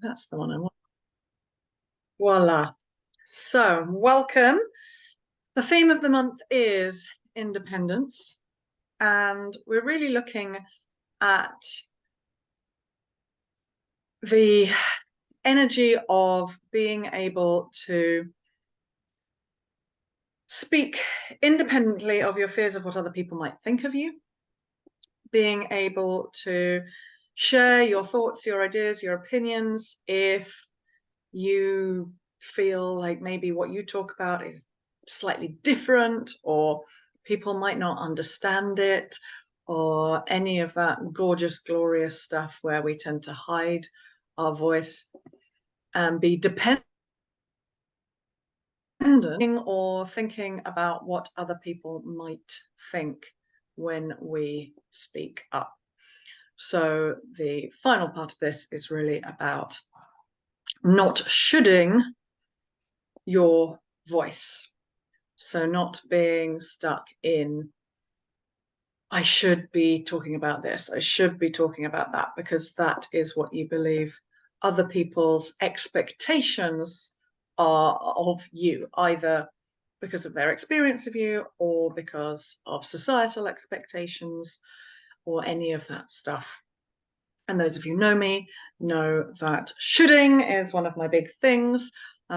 That's the one I want. Voila. So, welcome. The theme of the month is independence, and we're really looking at the energy of being able to speak independently of your fears of what other people might think of you, being able to share your thoughts, your ideas, your opinions if you feel like maybe what you talk about is slightly different, or people might not understand it, or any of that gorgeous, glorious stuff where we tend to hide our voice and be dependent or thinking about what other people might think when we speak up. So the final part of this is really about not shoulding your voice. So not being stuck in, I should be talking about this, I should be talking about that, because that is what you believe other people's expectations are of you, either because of their experience of you or because of societal expectations or any of that stuff. And those of you who know me know that shoulding is one of my big things.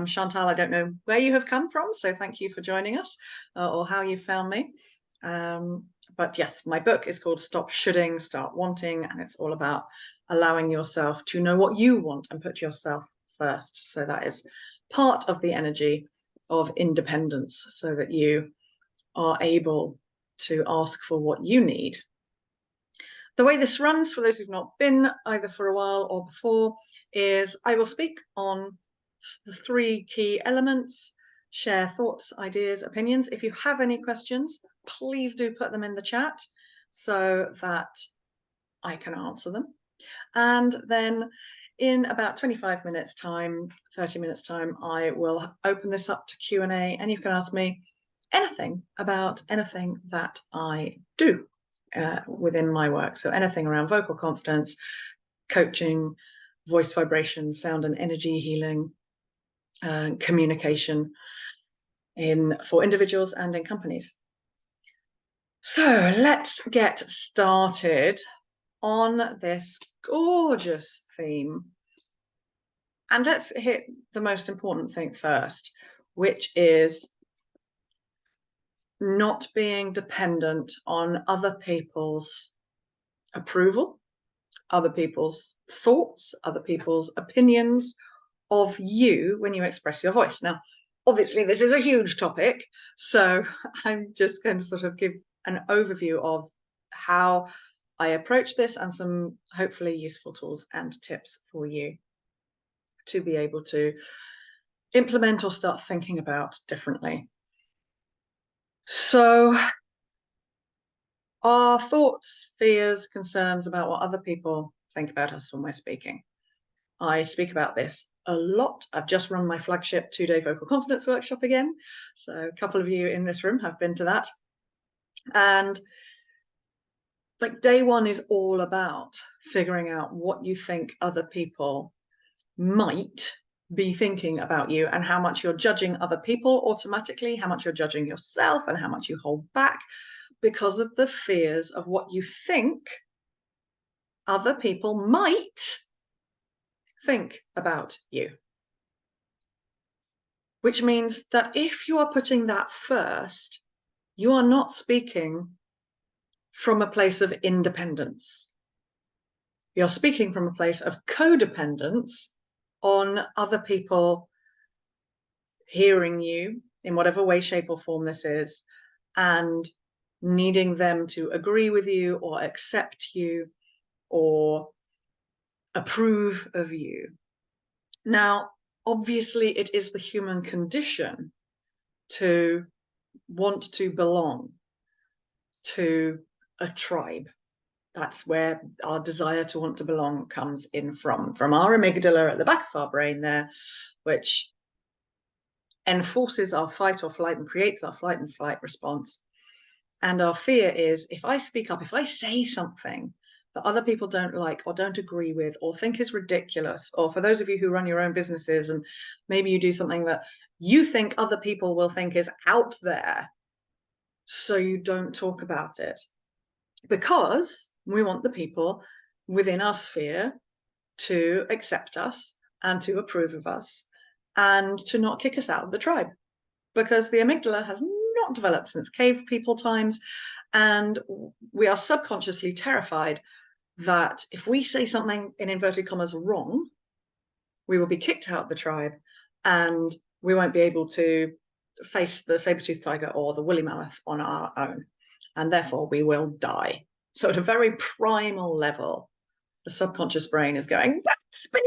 Chantal, I don't know where you have come from, so thank you for joining us, or how you found me. But yes, my book is called Stop Shoulding, Start Wanting, and it's all about allowing yourself to know what you want and put yourself first. So that is part of the energy of independence, so that you are able to ask for what you need. The way this runs, for those who've not been either for a while or before, is I will speak on the three key elements, share thoughts, ideas, opinions. If you have any questions, please do put them in the chat so that I can answer them. And then in about 25 minutes time, 30 minutes time, I will open this up to Q&A, and you can ask me anything about anything that I do within my work. So anything around vocal confidence, coaching, voice vibration, sound and energy healing, communication for individuals and in companies. So let's get started on this gorgeous theme. And let's hit the most important thing first, which is not being dependent on other people's approval, other people's thoughts, other people's opinions of you when you express your voice. Now, obviously, this is a huge topic, so I'm just going to sort of give an overview of how I approach this and some hopefully useful tools and tips for you to be able to implement or start thinking about differently. So our thoughts, fears, concerns about what other people think about us when we're speaking. I speak about this a lot. I've just run my flagship 2-day vocal confidence workshop again. So a couple of you in this room have been to that. And like day one is all about figuring out what you think other people might be thinking about you, and how much you're judging other people automatically, how much you're judging yourself, and how much you hold back because of the fears of what you think other people might think about you. Which means that if you are putting that first, you are not speaking from a place of independence. You're speaking from a place of codependence on other people hearing you in whatever way, shape, or form this is, and needing them to agree with you or accept you or approve of you. Now, obviously, it is the human condition to want to belong to a tribe. That's where our desire to want to belong comes in from our amygdala at the back of our brain there, which enforces our fight or flight and creates our flight and flight response. And our fear is, if I speak up, if I say something that other people don't like or don't agree with or think is ridiculous, or for those of you who run your own businesses and maybe you do something that you think other people will think is out there, so you don't talk about it, because we want the people within our sphere to accept us and to approve of us and to not kick us out of the tribe, because the amygdala has not developed since cave people times, and we are subconsciously terrified that if we say something in inverted commas wrong, we will be kicked out of the tribe and we won't be able to face the saber-toothed tiger or the woolly mammoth on our own, and therefore we will die. So at a very primal level, the subconscious brain is going, don't speak,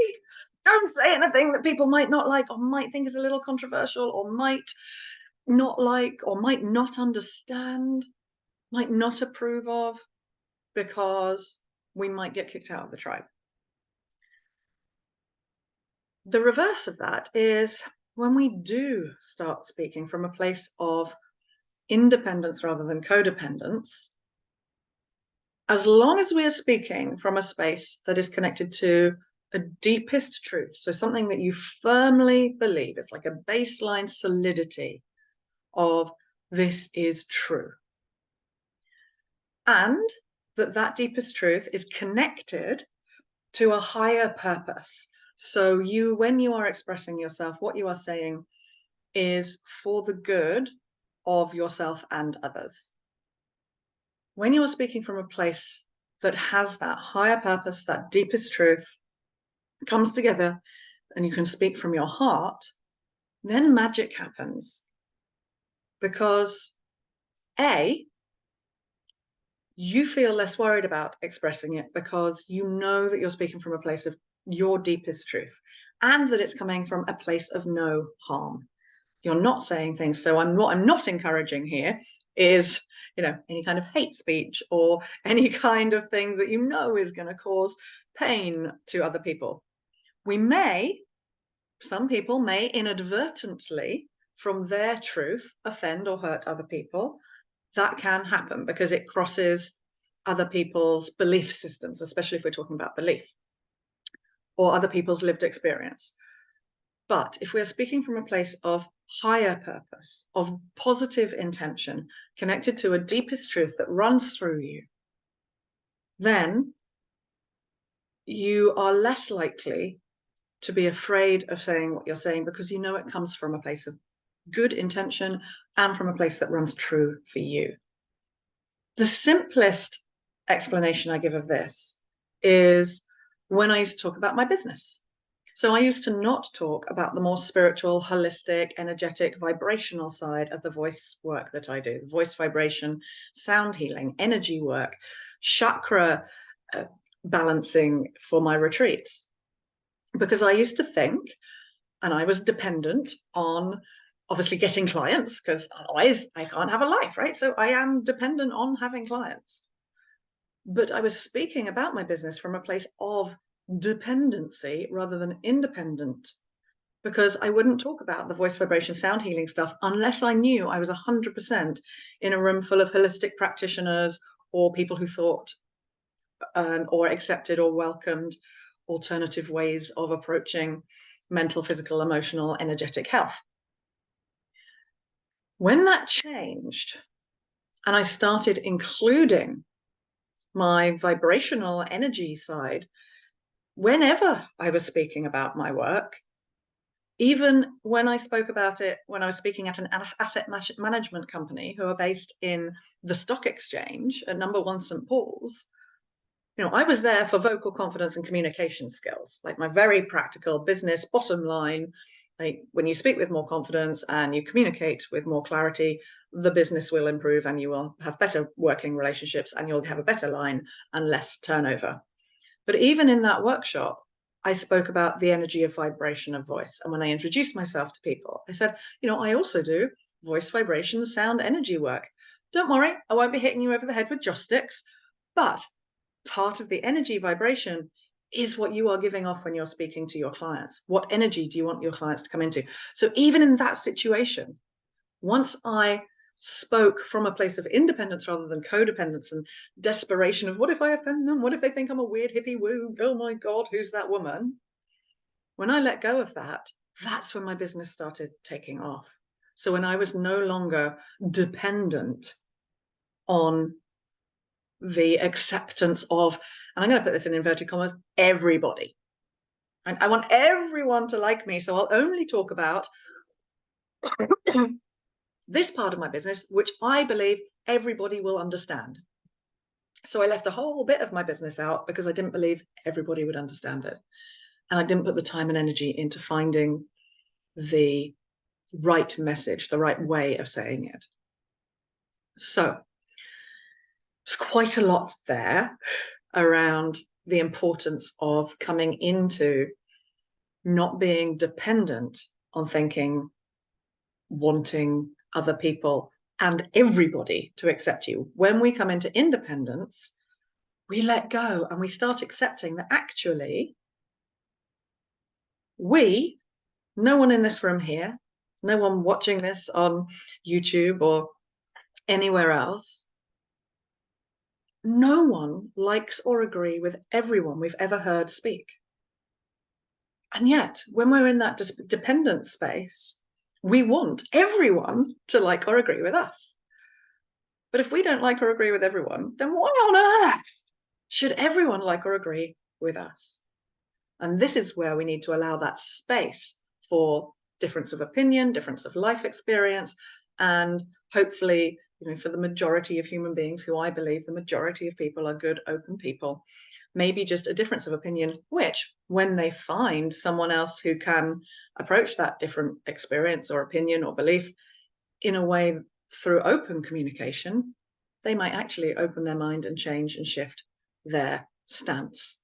don't say anything that people might not like or might think is a little controversial or might not like or might not understand, might not approve of, because we might get kicked out of the tribe. The reverse of that is when we do start speaking from a place of independence rather than codependence, as long as we are speaking from a space that is connected to a deepest truth, so something that you firmly believe, it's like a baseline solidity of this is true, and that deepest truth is connected to a higher purpose. So when you are expressing yourself, what you are saying is for the good of yourself and others. When you are speaking from a place that has that higher purpose, that deepest truth comes together, and you can speak from your heart, then magic happens. Because you feel less worried about expressing it because you know that you're speaking from a place of your deepest truth and that it's coming from a place of no harm. You're not saying things. So what I'm not encouraging here is, any kind of hate speech or any kind of thing that you know is going to cause pain to other people. Some people may inadvertently, from their truth, offend or hurt other people. That can happen because it crosses other people's belief systems, especially if we're talking about belief, or other people's lived experience. But if we're speaking from a place of higher purpose, of positive intention, connected to a deepest truth that runs through you, then you are less likely to be afraid of saying what you're saying, because you know it comes from a place of good intention and from a place that runs true for you. The simplest explanation I give of this is when I used to talk about my business. So I used to not talk about the more spiritual, holistic, energetic, vibrational side of the voice work that I do: voice vibration, sound healing, energy work, chakra balancing for my retreats. Because I used to think, and I was dependent on obviously getting clients, because otherwise I can't have a life, right? So I am dependent on having clients. But I was speaking about my business from a place of dependency rather than independent, because I wouldn't talk about the voice vibration sound healing stuff unless I knew I was 100% in a room full of holistic practitioners or people who thought or accepted or welcomed alternative ways of approaching mental, physical, emotional, energetic health. When that changed and I started including my vibrational energy side whenever I was speaking about my work, even when I spoke about it when I was speaking at an asset management company who are based in the stock exchange at number 1 St. Paul's, I was there for vocal confidence and communication skills, like my very practical business bottom line. Like, when you speak with more confidence and you communicate with more clarity, the business will improve and you will have better working relationships and you'll have a better line and less turnover. But even in that workshop, I spoke about the energy of vibration of voice. And when I introduced myself to people, I said, I also do voice vibration, sound energy work. Don't worry, I won't be hitting you over the head with joss sticks, but part of the energy vibration is what you are giving off when you're speaking to your clients. What energy do you want your clients to come into? So even in that situation, once I spoke from a place of independence rather than codependence and desperation of what if I offend them? What if they think I'm a weird hippie woo? Oh my God, who's that woman? When I let go of that, that's when my business started taking off. So when I was no longer dependent on the acceptance of, and I'm going to put this in inverted commas, everybody. And I want everyone to like me, so I'll only talk about this part of my business, which I believe everybody will understand. So I left a whole bit of my business out because I didn't believe everybody would understand it. And I didn't put the time and energy into finding the right message, the right way of saying it. So there's quite a lot there around the importance of coming into not being dependent on thinking, wanting other people and everybody to accept you. When we come into independence, we let go and we start accepting that actually no one in this room here, no one watching this on YouTube or anywhere else, no one likes or agree with everyone we've ever heard speak. And yet, when we're in that dependent space, we want everyone to like or agree with us. But if we don't like or agree with everyone, then why on earth should everyone like or agree with us? And this is where we need to allow that space for difference of opinion, difference of life experience, and hopefully, for the majority of human beings, who I believe the majority of people are good, open people, maybe just a difference of opinion, which when they find someone else who can approach that different experience or opinion or belief in a way through open communication, they might actually open their mind and change and shift their stance.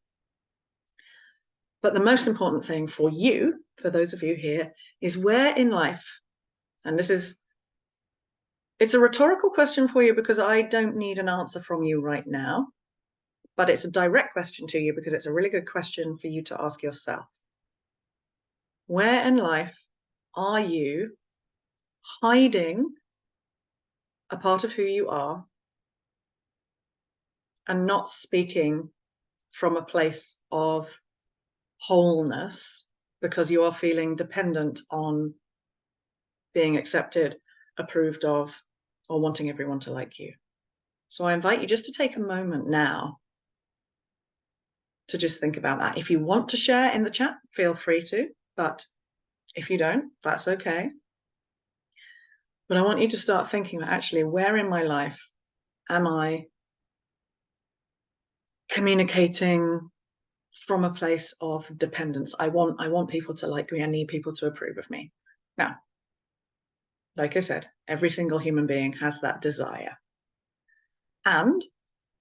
But the most important thing for you, for those of you here, is where in life, and it's a rhetorical question for you because I don't need an answer from you right now, but it's a direct question to you because it's a really good question for you to ask yourself. Where in life are you hiding a part of who you are and not speaking from a place of wholeness because you are feeling dependent on being accepted, approved of, or wanting everyone to like you? So I invite you just to take a moment now to just think about that. If you want to share in the chat, feel free to, but if you don't, that's okay. But I want you to start thinking about actually where in my life am I communicating from a place of dependence? I want people to like me. I need people to approve of me. Now, like I said, every single human being has that desire. And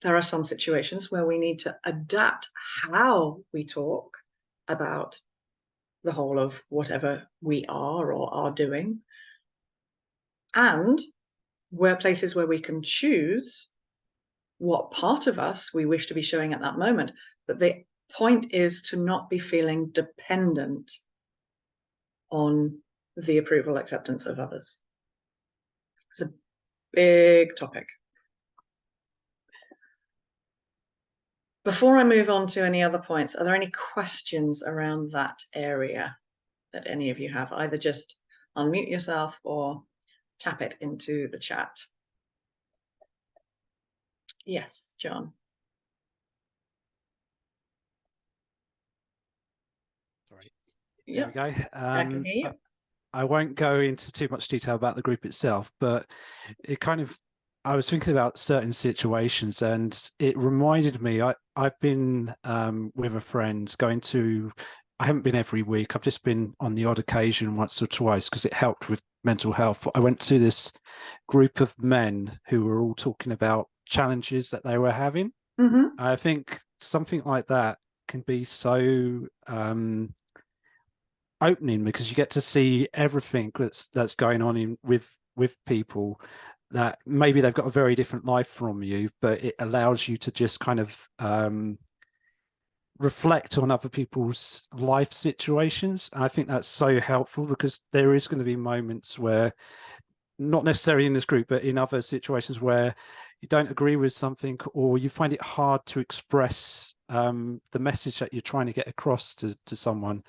there are some situations where we need to adapt how we talk about the whole of whatever we are or are doing. And where places where we can choose what part of us we wish to be showing at that moment. But the point is to not be feeling dependent on the approval, acceptance of others. It's a big topic. Before I move on to any other points, are there any questions around that area that any of you have? Either just unmute yourself or tap it into the chat. Yes, John. Sorry. There we go. I can hear you. I won't go into too much detail about the group itself, but I was thinking about certain situations and it reminded me, I've been with a friend I haven't been every week. I've just been on the odd occasion once or twice because it helped with mental health. But I went to this group of men who were all talking about challenges that they were having. Mm-hmm. I think something like that can be so opening because you get to see everything that's going on with people that maybe they've got a very different life from you, but it allows you to just kind of reflect on other people's life situations. And I think that's so helpful because there is going to be moments where not necessarily in this group, but in other situations where you don't agree with something, or you find it hard to express the message that you're trying to get across to someone,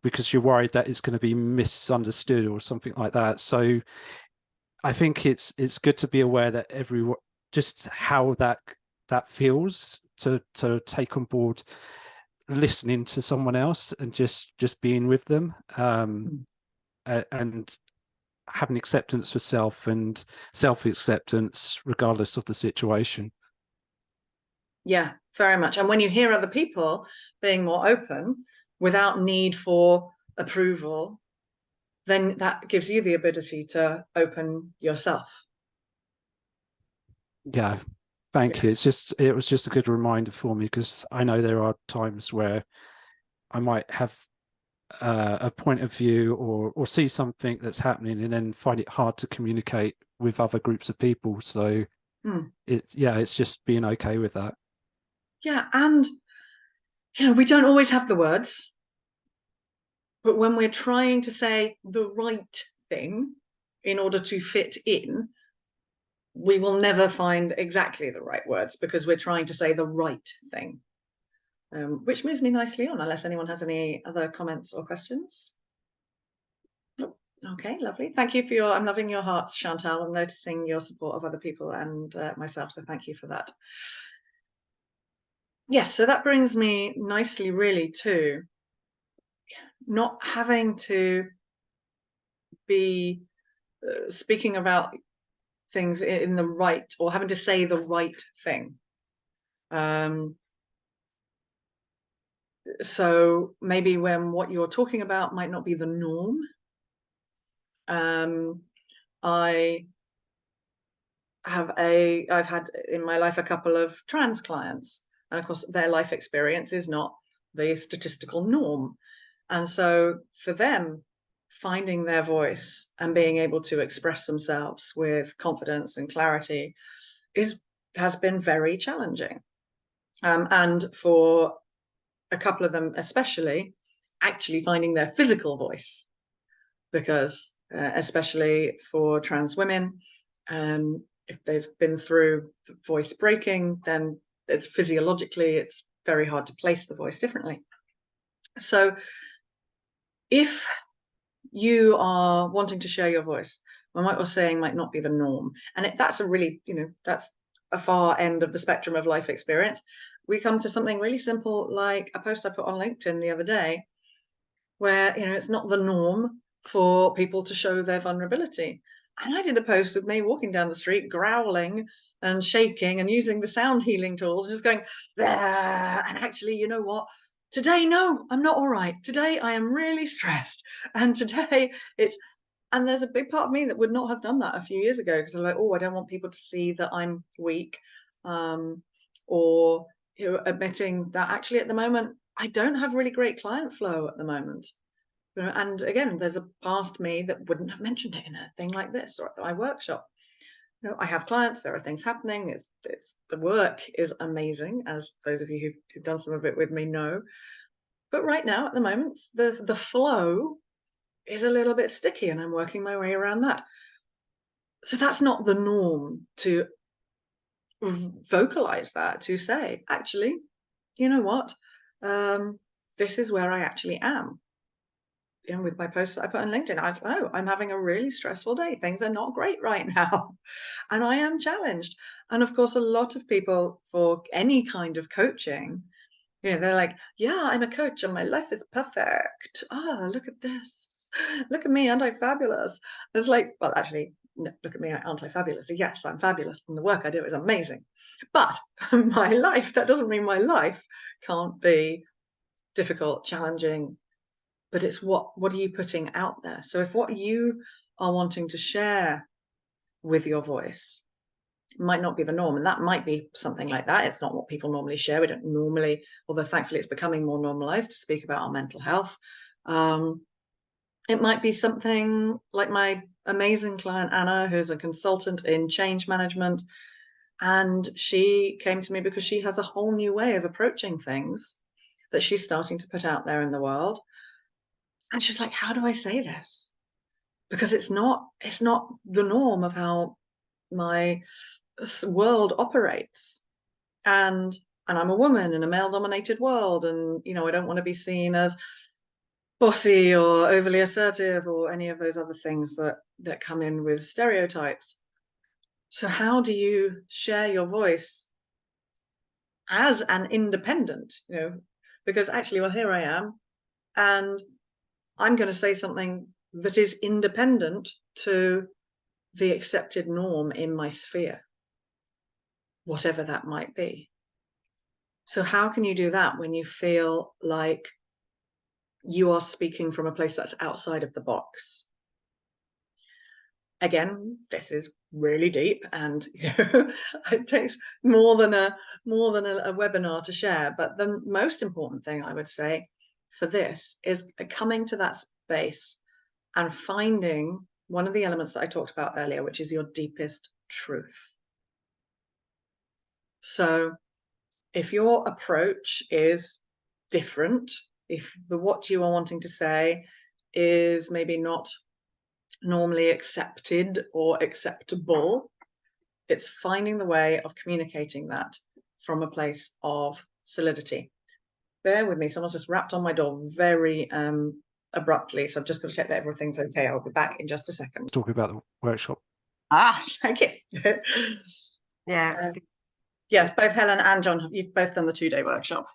because you're worried that it's going to be misunderstood or something like that. So I think it's good to be aware that everyone, just how that feels, to take on board listening to someone else and just being with them, and having acceptance for self and self-acceptance regardless of the situation. Yeah, very much. And when you hear other people being more open without need for approval, then that gives you the ability to open yourself. Yeah, thank you. It was just a good reminder for me, because I know there are times where I might have a point of view or see something that's happening and then find it hard to communicate with other groups of people. So it's just being okay with that. Yeah, and we don't always have the words, but when we're trying to say the right thing in order to fit in, we will never find exactly the right words because we're trying to say the right thing. Which moves me nicely on, unless anyone has any other comments or questions. Nope. Okay, lovely. Thank you for I'm loving your hearts, Chantal. I'm noticing your support of other people and myself, so thank you for that. Yes, so that brings me nicely really to not having to be speaking about things in the right, or having to say the right thing. So maybe when what you're talking about might not be the norm. I've had in my life a couple of trans clients, and of course their life experience is not the statistical norm. And so for them, finding their voice and being able to express themselves with confidence and clarity has been very challenging. And for a couple of them especially, actually finding their physical voice, because especially for trans women, if they've been through voice breaking, then physiologically it's very hard to place the voice differently. So if you are wanting to share your voice, what you're saying might not be the norm, and that's a really, that's a far end of the spectrum of life experience. We come to something really simple, like a post I put on LinkedIn the other day, where it's not the norm for people to show their vulnerability. And I did a post with me walking down the street, growling and shaking and using the sound healing tools, just going, there. And actually, you know what? Today, no, I'm not all right. Today, I am really stressed. And today, and there's a big part of me that would not have done that a few years ago, because I'm like, oh, I don't want people to see that I'm weak, or admitting that actually at the moment, I don't have really great client flow at the moment. And again, there's a past me that wouldn't have mentioned it in a thing like this or at my workshop. I have clients, there are things happening. It's the work is amazing, as those of you who've done some of it with me know. But right now, at the moment, the flow is a little bit sticky, and I'm working my way around that. So that's not the norm to vocalize that, to say, actually, you know what? This is where I actually am. With my posts that I put on LinkedIn, I was, oh, I'm having a really stressful day. Things are not great right now. And I am challenged. And of course, a lot of people, for any kind of coaching, they're like, yeah, I'm a coach and my life is perfect. Oh, look at this. Look at me, aren't I fabulous? And it's like, well, actually, no, look at me, aren't I fabulous? Yes, I'm fabulous. And the work I do is amazing. But my life, that doesn't mean my life can't be difficult, challenging, but it's what are you putting out there? So if what you are wanting to share with your voice might not be the norm, and that might be something like that, it's not what people normally share. We don't normally, although thankfully it's becoming more normalized to speak about our mental health. It might be something like my amazing client Anna, who's a consultant in change management, and she came to me because she has a whole new way of approaching things that she's starting to put out there in the world. And she was like, how do I say this? because it's not the norm of how my world operates. And I'm a woman in a male-dominated world, and you know, I don't want to be seen as bossy or overly assertive or any of those other things that come in with stereotypes. So how do you share your voice as an independent, you know, because actually, well, here I am, and I'm going to say something that is independent to the accepted norm in my sphere, whatever that might be. So how can you do that when you feel like you are speaking from a place that's outside of the box? Again, this is really deep, and you know, it takes more than a webinar to share. But the most important thing I would say for this is coming to that space and finding one of the elements that I talked about earlier, which is your deepest truth. So if your approach is different, if what you are wanting to say is maybe not normally accepted or acceptable, it's finding the way of communicating that from a place of solidity. Bear with me, someone's just rapped on my door very abruptly, so I'm just going to check that everything's okay. I'll be back in just a second. Talking about the workshop. Thank you. Yeah. Yes, both Helen and John, you've both done the 2-day workshop.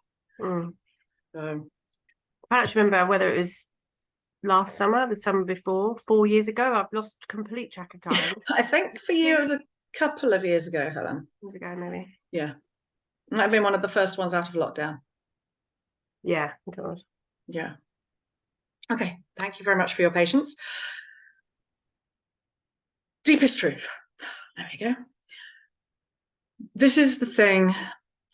I can't actually remember whether it was last summer, the summer before, 4 years ago. I've lost complete track of time. I think for you it was a couple of years ago, Helen. Years ago, maybe. Yeah, might have been one of the first ones out of lockdown. Yeah, God. Yeah. Okay, thank you very much for your patience. Deepest truth. There we go. This is the thing.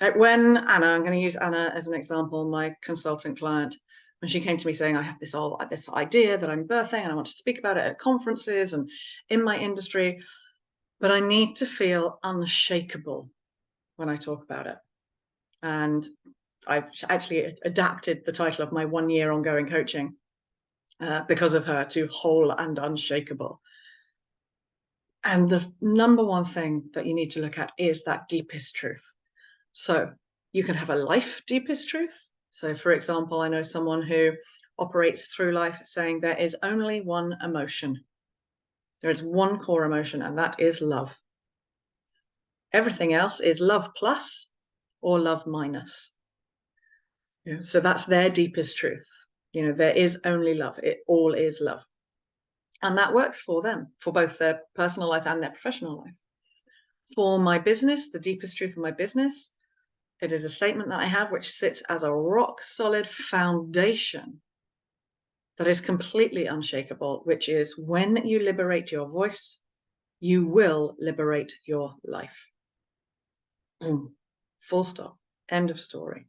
Like when Anna, I'm going to use Anna as an example, my consultant client, when she came to me saying, I have this idea that I'm birthing and I want to speak about it at conferences and in my industry, but I need to feel unshakable when I talk about it. And I've actually adapted the title of my 1-year ongoing coaching because of her to Whole and Unshakable. And the number one thing that you need to look at is that deepest truth. So you can have a life deepest truth. So for example, I know someone who operates through life saying there is only one emotion. There is one core emotion, and that is love. Everything else is love plus or love minus. You know, so that's their deepest truth. You know, there is only love. It all is love. And that works for them, for both their personal life and their professional life. For my business, the deepest truth of my business, it is a statement that I have which sits as a rock solid foundation that is completely unshakable, which is when you liberate your voice, you will liberate your life. Full stop. End of story.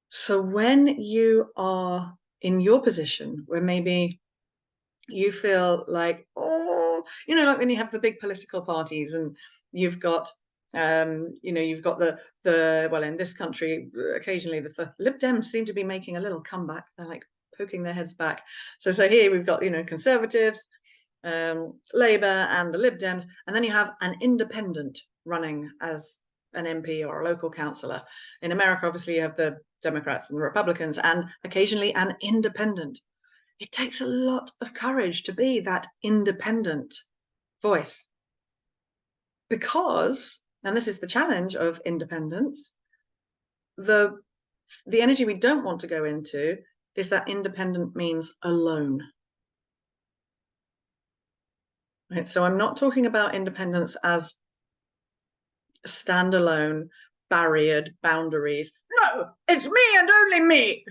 So when you are in your position where maybe you feel like, oh, you know, like when you have the big political parties and you've got you know, you've got the well, in this country occasionally the Lib Dems seem to be making a little comeback. They're like poking their heads back. So here we've got, you know, Conservatives, Labour and the Lib Dems, and then you have an independent running as an MP or a local councillor. In America, obviously, you have the Democrats and the Republicans, and occasionally an independent. It takes a lot of courage to be that independent voice, because, and this is the challenge of independence, the energy we don't want to go into is that independent means alone. Right? So I'm not talking about independence as standalone, barriered boundaries. No, it's me and only me.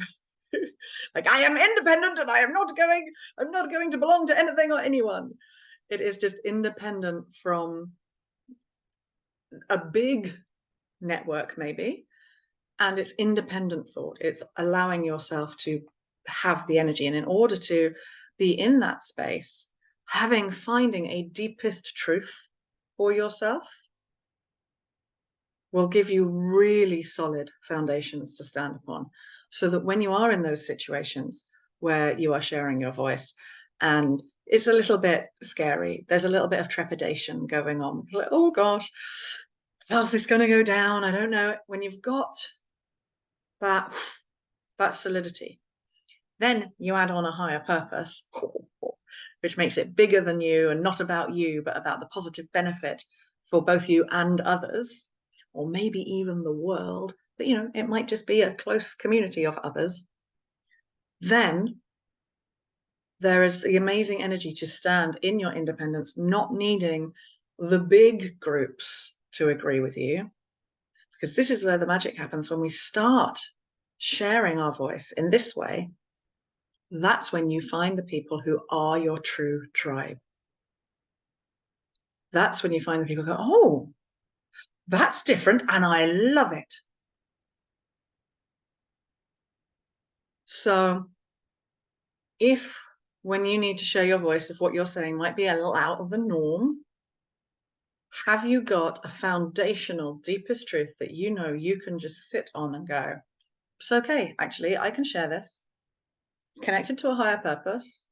Like, I am independent and I'm not going to belong to anything or anyone. It is just independent from a big network, maybe, and it's independent thought. It's allowing yourself to have the energy, and in order to be in that space, finding a deepest truth for yourself will give you really solid foundations to stand upon, so that when you are in those situations where you are sharing your voice, and it's a little bit scary. There's a little bit of trepidation going on. It's like, oh gosh, how's this going to go down? I don't know. When you've got that solidity, then you add on a higher purpose, which makes it bigger than you and not about you, but about the positive benefit for both you and others, or maybe even the world. But you know, it might just be a close community of others. Then there is the amazing energy to stand in your independence, not needing the big groups to agree with you, because this is where the magic happens. When we start sharing our voice in this way, that's when you find the people who are your true tribe. That's when you find the people who go, oh, that's different and I love it. So if when you need to share your voice, if what you're saying might be a little out of the norm, have you got a foundational, deepest truth that you know you can just sit on and go, it's okay, actually, I can share this, connected to a higher purpose,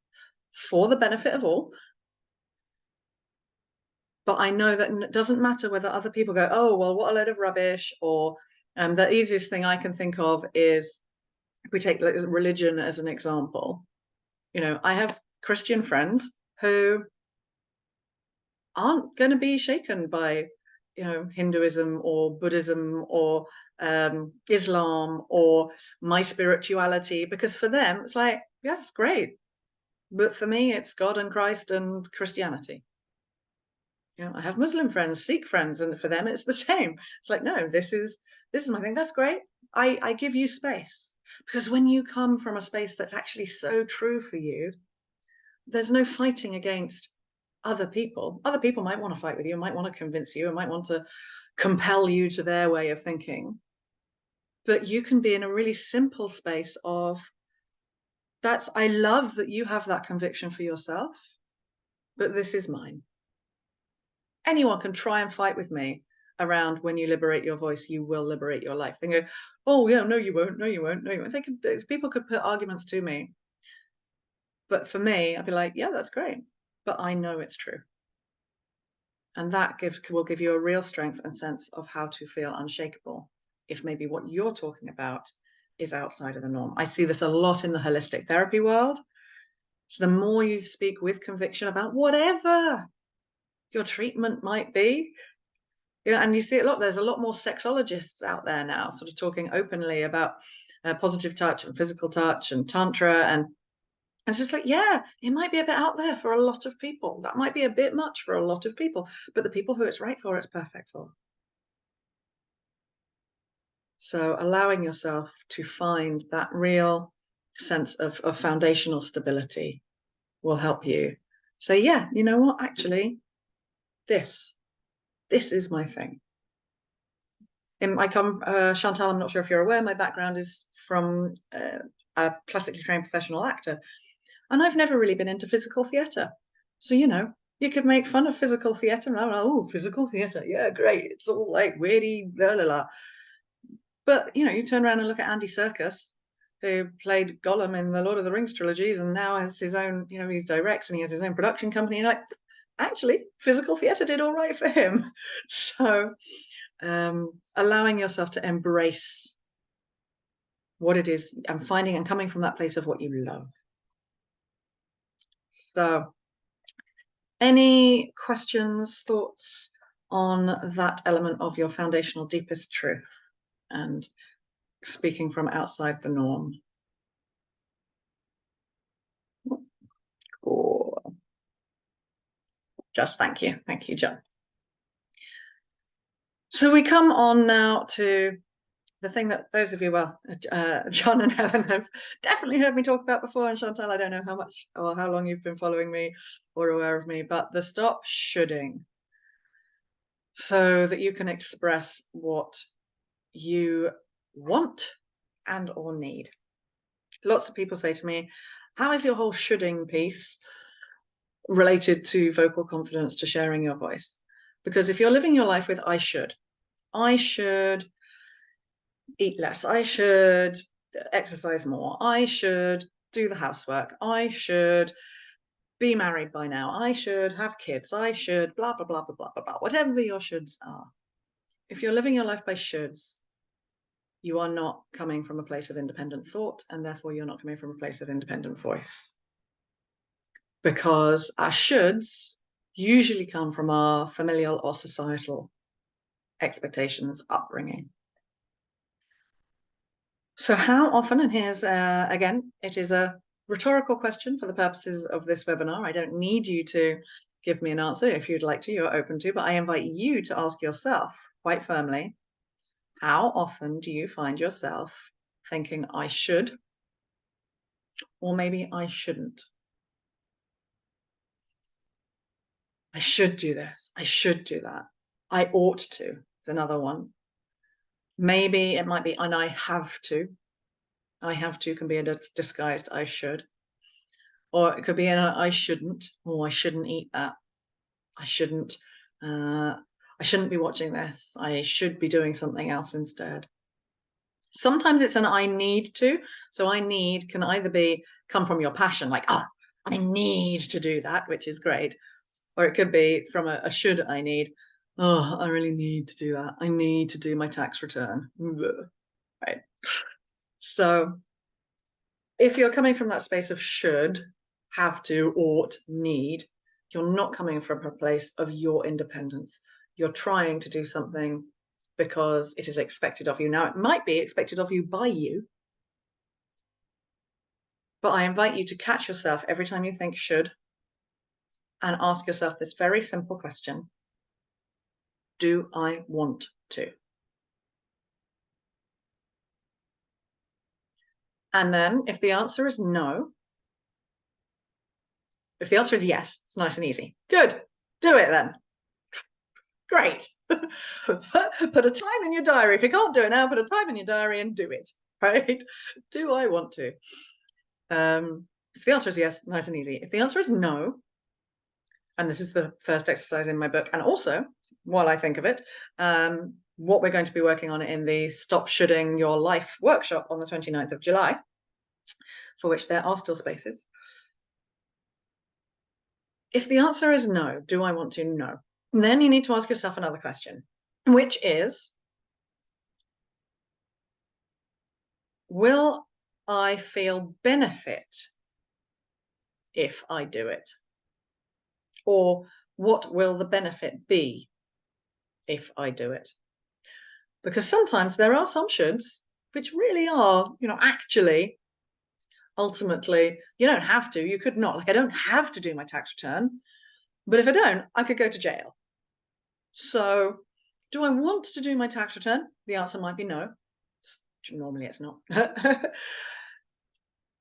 for the benefit of all. But I know that it doesn't matter whether other people go, oh, well, what a load of rubbish, or the easiest thing I can think of is, if we take religion as an example, you know, I have Christian friends who aren't going to be shaken by, you know, Hinduism or Buddhism or Islam or my spirituality, because for them it's like, yeah, it's great, but for me it's God and Christ and Christianity. You know, I have Muslim friends, Sikh friends, and for them it's the same. It's like, no, this is my thing. That's great. I give you space, because when you come from a space that's actually so true for you, there's no fighting against other people. Other people might want to fight with you, might want to convince you, and might want to compel you to their way of thinking. But you can be in a really simple space of, I love that you have that conviction for yourself, but this is mine. Anyone can try and fight with me around, when you liberate your voice, you will liberate your life. They go, oh yeah, no you won't, no you won't, no you won't. People could put arguments to me, but for me, I'd be like, yeah, that's great, but I know it's true. And that will give you a real strength and sense of how to feel unshakable if maybe what you're talking about is outside of the norm. I see this a lot in the holistic therapy world. So the more you speak with conviction about whatever your treatment might be, you know, and you see a lot, there's a lot more sexologists out there now sort of talking openly about positive touch and physical touch and tantra, and it's just like, yeah, it might be a bit out there for a lot of people. That might be a bit much for a lot of people, but the people who it's right for, it's perfect for. So allowing yourself to find that real sense of foundational stability will help you say, yeah, you know what, actually, this is my thing. Chantal, I'm not sure if you're aware, my background is from a classically trained professional actor. And I've never really been into physical theatre. So, you know, you could make fun of physical theatre. And I'm like, oh, physical theatre. Yeah, great. It's all like weirdy, blah, blah, blah. But, you know, you turn around and look at Andy Serkis, who played Gollum in the Lord of the Rings trilogies and now has his own, you know, he directs and he has his own production company. And like, actually, physical theatre did all right for him. So allowing yourself to embrace what it is and finding and coming from that place of what you love. So any questions, thoughts on that element of your foundational deepest truth and speaking from outside the norm? Cool. Just thank you, John. So we come on now to the thing that those of you, John and Helen have definitely heard me talk about before, and Chantal, I don't know how much or how long you've been following me or aware of me, but the stop shoulding, so that you can express what you want and or need. Lots of people say to me, how is your whole shoulding piece related to vocal confidence, to sharing your voice? Because if you're living your life with I should eat less, I should exercise more, I should do the housework. I should be married by now. I should have kids. I should blah, blah, blah, blah, blah, blah, blah. Whatever your shoulds are. If you're living your life by shoulds, you are not coming from a place of independent thought, and therefore you're not coming from a place of independent voice. Because our shoulds usually come from our familial or societal expectations, upbringing. So how often, and here's again, it is a rhetorical question for the purposes of this webinar. I don't need you to give me an answer. If you'd like to, you're open to, but I invite you to ask yourself quite firmly, how often do you find yourself thinking I should, or maybe I shouldn't? I should do this. I should do that. I ought to is another one. Maybe it might be, and I have to. I have to can be a disguised I should. Or it could be an I shouldn't. Oh, I shouldn't eat that. I shouldn't be watching this. I should be doing something else instead. Sometimes it's an I need to. So I need can either come from your passion, like, oh, I need to do that, which is great. Or it could be from a should I need. Oh, I really need to do that. I need to do my tax return. Right. So if you're coming from that space of should, have to, ought, need, you're not coming from a place of your independence. You're trying to do something because it is expected of you. Now, it might be expected of you by you, but I invite you to catch yourself every time you think should and ask yourself this very simple question. Do I want to? And then if the answer is no, if the answer is yes, it's nice and easy. Good, do it then. Great. Put a time in your diary. If you can't do it now, put a time in your diary and do it, right? Do I want to? If the answer is yes, nice and easy. If the answer is no, and this is the first exercise in my book, and also, while I think of it, what we're going to be working on in the Stop Shoulding Your Life workshop on the 29th of July, for which there are still spaces. If the answer is no, do I want to? No. And then you need to ask yourself another question, which is, will I feel benefit if I do it? Or what will the benefit be if I do it? Because sometimes there are some shoulds which really are, actually, ultimately, you don't have to, you could not. Like, I don't have to do my tax return, but if I don't, I could go to jail. So do I want to do my tax return? The answer might be no. Normally it's not.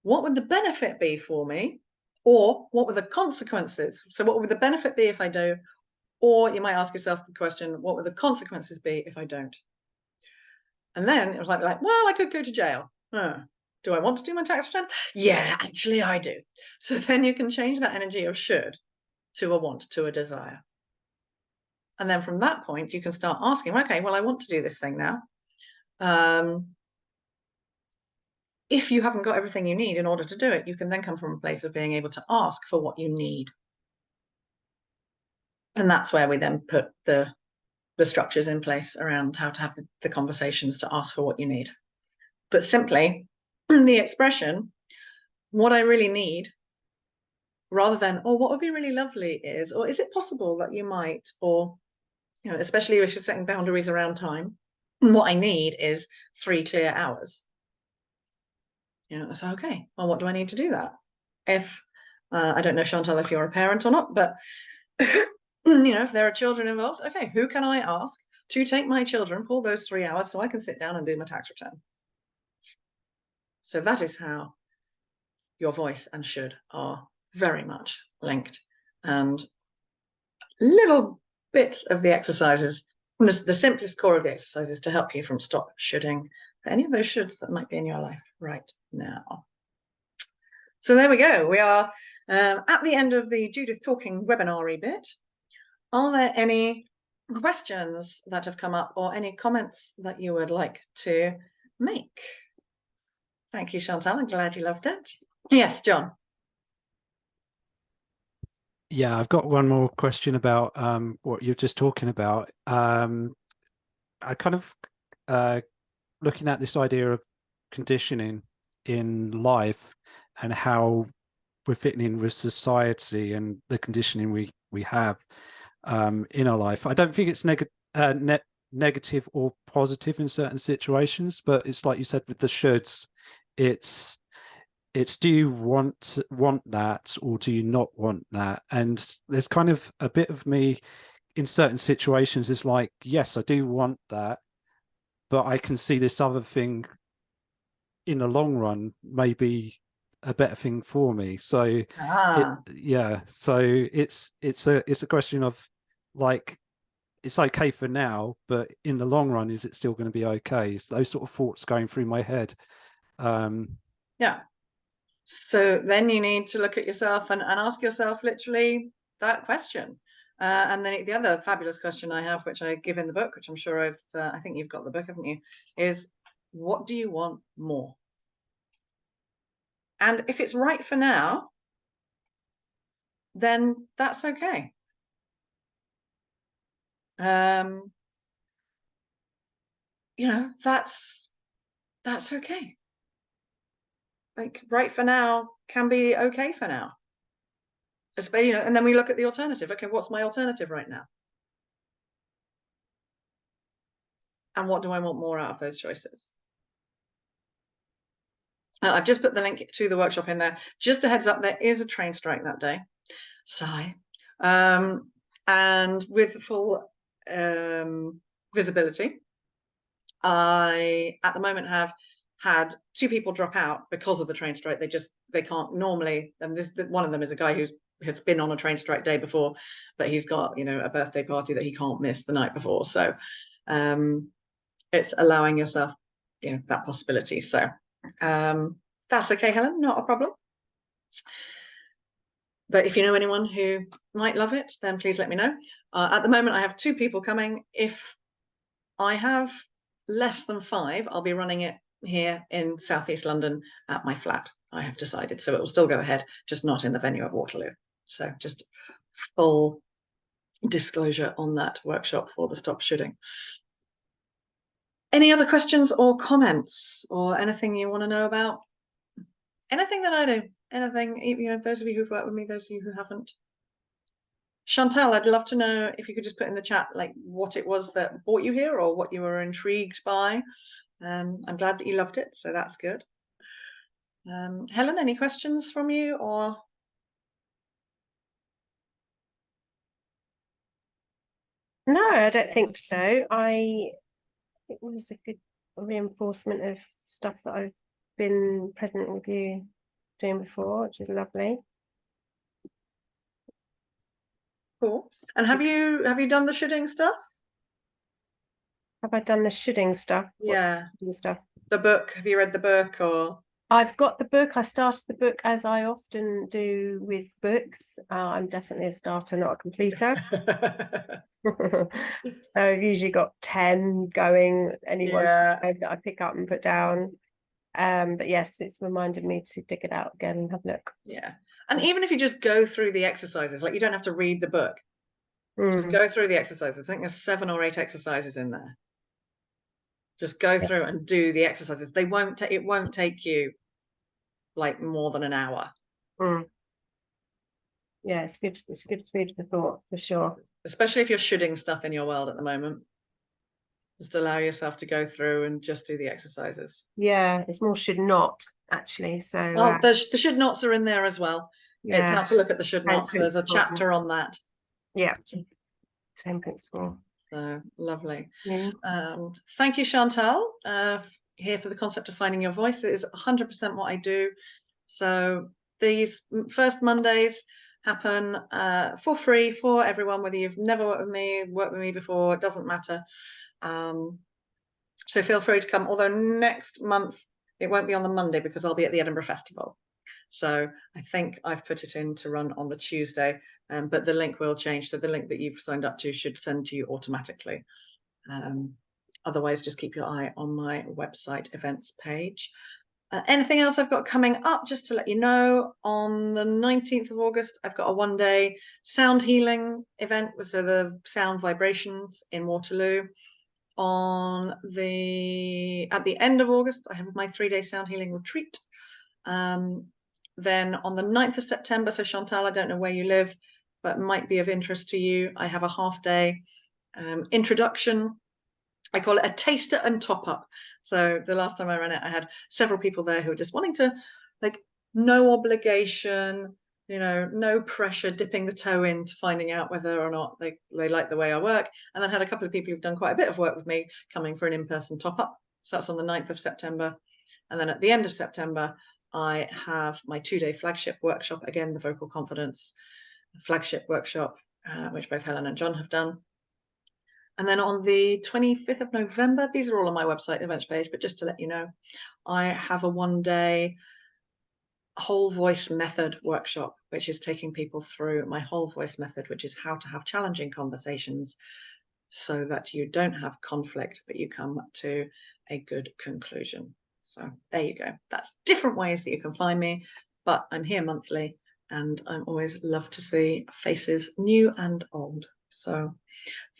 What would the benefit be for me? Or what were the consequences? So what would the benefit be if I do? Or you might ask yourself the question, what would the consequences be if I don't? And then it was like, well, I could go to jail. Do I want to do my tax return? Yeah, actually I do. So then you can change that energy of should to a want, to a desire. And then from that point, you can start asking, okay, well, I want to do this thing now. If you haven't got everything you need in order to do it, you can then come from a place of being able to ask for what you need. And that's where we then put the structures in place around how to have the conversations to ask for what you need. But simply, the expression, what I really need, rather than, oh, what would be really lovely is, or is it possible that you might, or, especially if you're setting boundaries around time, what I need is 3 clear hours. So, okay, well, what do I need to do that? If, I don't know, Chantal, if you're a parent or not, but, if there are children involved, okay, who can I ask to take my children for those 3 hours so I can sit down and do my tax return? So that is how your voice and should are very much linked. And little bits of the exercises, the simplest core of the exercises to help you from stop shoulding for any of those shoulds that might be in your life right now. So there we go. We are at the end of the Judith Talking webinar-y bit. Are there any questions that have come up or any comments that you would like to make? Thank you, Chantal. I'm glad you loved it. Yes, John. Yeah, I've got one more question about what you're just talking about. I kind of looking at this idea of conditioning in life and how we're fitting in with society and the conditioning we have in our life. I don't think it's negative or positive in certain situations, but it's like you said with the shoulds. It's do you want that or do you not want that? And there's kind of a bit of me in certain situations is like, yes, I do want that, but I can see this other thing in the long run may be a better thing for me. So yeah, so it's a question of like, it's okay for now, but in the long run, is it still going to be okay? It's those sort of thoughts going through my head. Yeah. So then you need to look at yourself and ask yourself literally that question. And then the other fabulous question I have, which I give in the book, which I'm sure I think you've got the book, haven't you, is what do you want more? And if it's right for now, then that's okay. You know, that's okay. Like right for now can be okay for now. You know, and then we look at the alternative. Okay, what's my alternative right now? And what do I want more out of those choices? I've just put the link to the workshop in there. Just a heads up, there is a train strike that day. Sigh. And with full visibility, I at the moment have had 2 people drop out because of the train strike. They can't normally, and one of them is a guy who has been on a train strike day before, but he's got, you know, a birthday party that he can't miss the night before. So it's allowing yourself, you know, that possibility. So that's okay, Helen, not a problem. But if you know anyone who might love it, then please let me know. At the moment, I have 2 people coming. If I have less than 5, I'll be running it here in Southeast London at my flat, I have decided. So it will still go ahead, just not in the venue at Waterloo. So just full disclosure on that workshop for the Stop Shoulding. Any other questions or comments or anything you want to know about? Anything that I do, anything, you know, those of you who've worked with me, those of you who haven't. Chantal, I'd love to know if you could just put in the chat like what it was that brought you here or what you were intrigued by. I'm glad that you loved it, so that's good. Helen, any questions from you or? No, I don't think so. It was a good reinforcement of stuff that I've been present with you doing before, which is lovely. Cool. And have you done the shoulding stuff? Have I done the shoulding stuff? Yeah. What's the stuff? The book. Have you read the book or? I've got the book. I started the book as I often do with books. I'm definitely a starter, not a completer. So I've usually got 10 going, anyone that I pick up and put down. But yes, it's reminded me to dig it out again and have a look. Yeah. And even if you just go through the exercises, like you don't have to read the book. Just go through the exercises. I think there's 7 or 8 exercises in there. Just go through and do the exercises. It won't take you like more than an hour. Yeah, it's good. It's good food for thought for sure. Especially if you're shoulding stuff in your world at the moment. Just allow yourself to go through and just do the exercises. Yeah, it's more should not actually. So well, the should nots are in there as well. Yeah, it's how to look at the should nots. There's a chapter on that. Yeah, same principle. So lovely. Yeah. Thank you, Chantal. Here for the concept of finding your voice. It is 100% what I do. So these first Mondays happen for free for everyone, whether you've never worked with me before, it doesn't matter. So feel free to come, although next month it won't be on the Monday because I'll be at the Edinburgh Festival. So I think I've put it in to run on the Tuesday, but the link will change. So the link that you've signed up to should send to you automatically. Otherwise, just keep your eye on my website events page. Anything else I've got coming up, just to let you know, on the 19th of August, I've got a one-day sound healing event with the sound vibrations in Waterloo. At the end of August, I have my 3-day sound healing retreat. Then on the 9th of September, so Chantal, I don't know where you live, but might be of interest to you, I have a half-day introduction. I call it a taster and top up. So the last time I ran it, I had several people there who were just wanting to, like, no obligation, you know, no pressure, dipping the toe into finding out whether or not they like the way I work. And then had a couple of people who've done quite a bit of work with me coming for an in-person top up. So that's on the 9th of September. And then at the end of September, I have my 2-day flagship workshop, again, the vocal confidence flagship workshop, which both Helen and John have done. And then on the 25th of November, these are all on my website events page, but just to let you know, I have a one-day whole voice method workshop, which is taking people through my whole voice method, which is how to have challenging conversations so that you don't have conflict, but you come to a good conclusion. So there you go. That's different ways that you can find me, but I'm here monthly and I'm always love to see faces new and old. So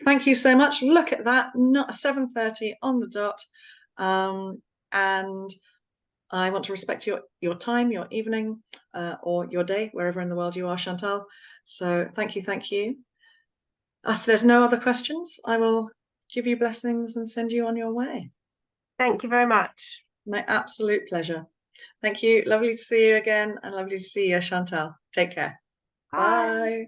thank you so much. Look at that, not 7:30 on the dot. And I want to respect your time, your evening, or your day, wherever in the world you are, Chantal. So thank you, thank you. If there's no other questions, I will give you blessings and send you on your way. Thank you very much. My absolute pleasure. Thank you. Lovely to see you again, and lovely to see you, Chantal. Take care. Bye. Bye.